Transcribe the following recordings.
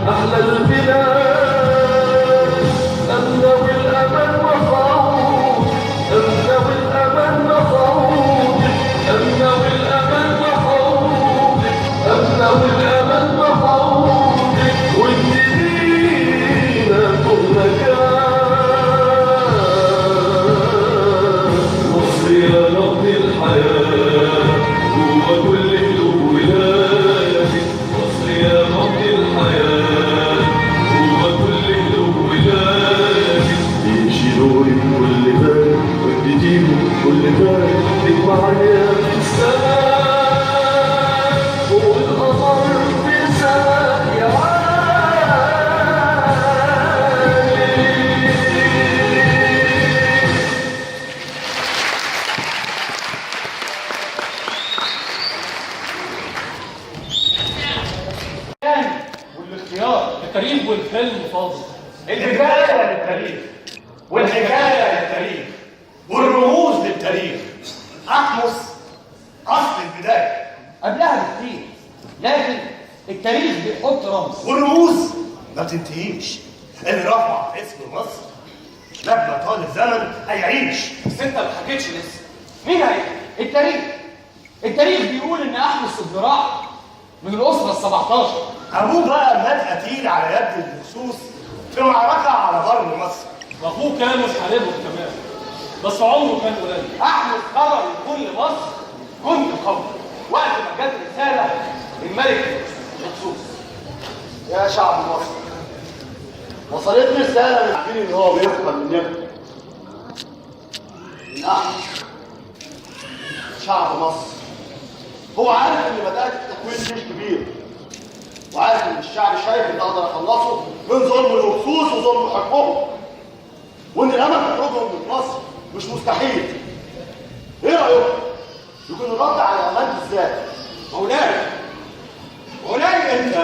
أحلى البلاد أمن والأمل مفعول، أمن والأمل مفعول، أمن والأمل مفعول، أمن والأمل مفعول، والجديدة كل مكان. مصر يا نبض الحياة جوا كل قلوب ولادي، مصر يا نبض الحياة جوا كل قلوب ولادي. يمشي دوري كل باب واديله كل باب تجمعنا في السماء والقمر في سماء يا والاختيار التاريخ والفيلم فاضي. البداية للتاريخ والحكاية للتاريخ والرموز للتاريخ. أحمس أصل البداية قبلها بكتير، لكن التاريخ بيحط رمز والرموز ما بتنتهيش. اللي رفع اسم مصر لما طال الزمن هيعيش. بس انت ما حكيتش لسه. مين هي؟ التاريخ بيقول ان احمس الذراع من الاسره ال17. أبوه بقى مات قتيل على يد اللصوص في معركة على بر مصر، واخوه كان مش حاربهم كمان، بس عمره كان قليل. احمس قرر لكل مصر جند قوي وقت ما جت رساله من ملك مخصوص. يا شعب مصر، وصلتني رسالة من عارفين إن هو بيفقد مننا. من أحمد شعب مصر، هو عارف إن بدأت تكوين جيش كبير، وعارف إن الشعب شايف إن أقدر أخلصه من ظلم الهكسوس وظلم حكمهم، وإن الأمل في خروجهم من مصر مش مستحيل. إيه رأيكم؟ يكون الرد على الأمان إزاي؟ مولاي انت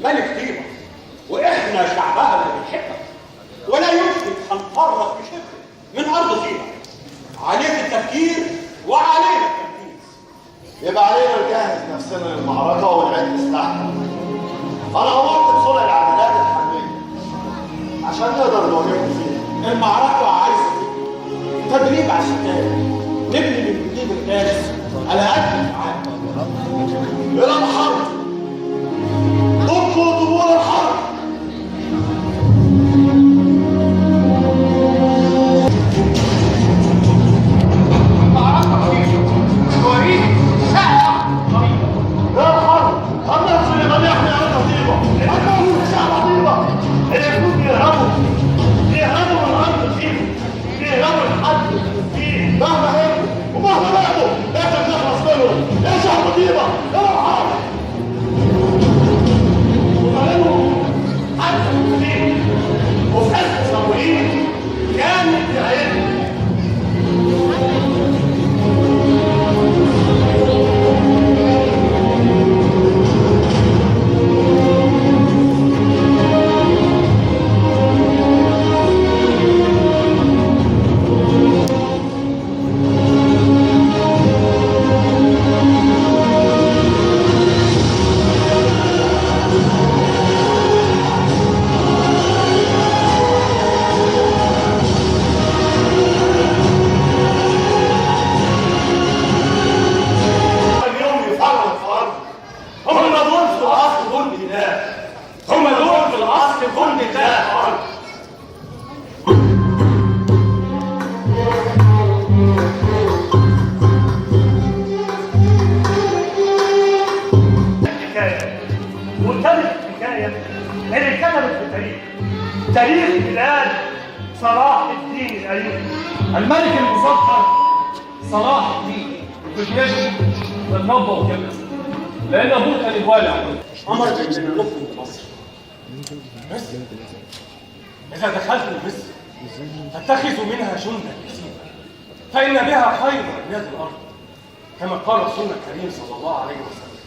ملك طيبة واحنا شعبها اللي بنحبك، ولا يمكن هنفرط بشكل من ارض طيبة. عليك التفكير وعلينا التنفيذ. يبقى علينا نجهز نفسنا للمعركة ونعد سلاحنا. أنا أمرت بصنع العمليات الحربية عشان نقدر نواجههم فيها. المعركة عايزة تدريب عسكري، نبني من جديد الناس على قد الفعال. إلى الحرب، ضبطوا طبول الحرب. معركه طويله توريك ساعه طويله. يا الحرب، الناس اللي غنيحنا يا طيبة، الناس اللي شعب طيبة، اللي يكون بيهربوا من الأرض فيه، بيهربوا الحد فيه مهما هربوا ومهما بعدوا، لازم نخلص منهم. يا شعب طيبة، يا الحرب. وغلبوا حتى المسلمين وفي حزب الصابرين كانت نهايتهم. تاريخ بلاد صلاح الدين الأيوبي. الملك المظفر صلاح الدين الدنياجي بالنبض وكده، لان ابوه كان الوالي عنده. امر اننا نخرج مصر، بس اذا دخلتم مصر فاتخذوا منها جندا كثيرا، فان بها خير بلاد الارض، كما قال رسولنا الكريم صلى الله عليه وسلم.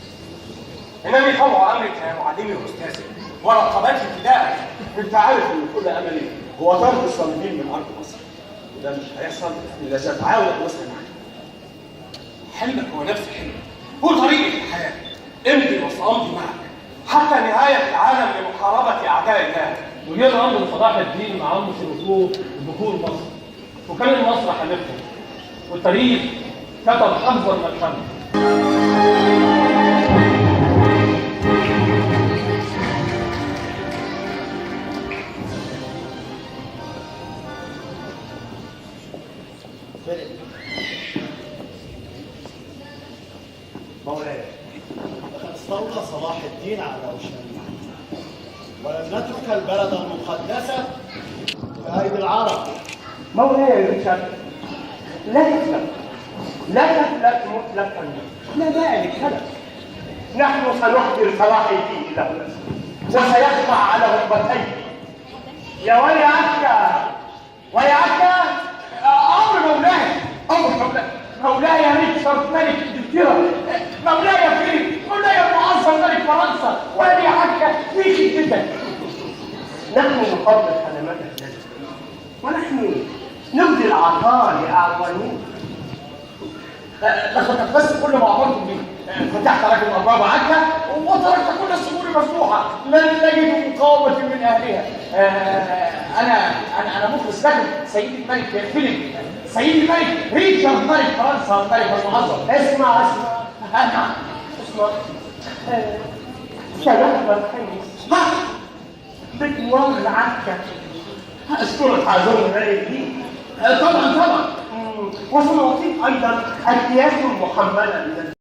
انني طوع امرك يا معلمي واستاذي ورقبتي فدائك. انت عارف ان كل املي هو طرد الصليبيين من ارض مصر، وده مش هيحصل الا اذا تعاون مصر معاك. حلمك هو نفس حلمك، هو طريقة الحياة. امضي وسأمضي معك حتى نهاية العالم لمحاربة محاربة أعداء الله. وجه امر صلاح الدين مع عم شركوه بذكور مصر، وكان مصر حلفهم، والتاريخ كتب اكبر ملحمه. مولاي، لقد استولى صلاح الدين على اورشليم ولم نترك البلد المقدسه في ايدي العرب. مولاي ريتشارد، لا تفلت مطلقا، لا داعي للكلام. نحن سنخبر صلاح الدين له وسيخضع على ركبتيه. يا ولي عكا مولاي ريتشارد ملك انجلترا، مولاي فيليب، مولاي المعظم ملك فرنسا، ولي عكا في خدمتك. نحن نقدر خدمات الناس، ونحن نبدي العطاء لأعواننا. لقد تقدست كل ما أمرتم به، فتحت لكم أبواب عكا وتركت كل السبل مفتوحة، لن تجدوا مقاومة من أهلها. أنا مخلص لكم سيدي الملك فيليب، سيدي الملك ريتشارد ملك فرنسا الملك المعظم. اسمع سيحضر حيث بدوار عكا. أشكرك حاضر الملك. طبعا وسنعطيك أيضا أكياس محملة من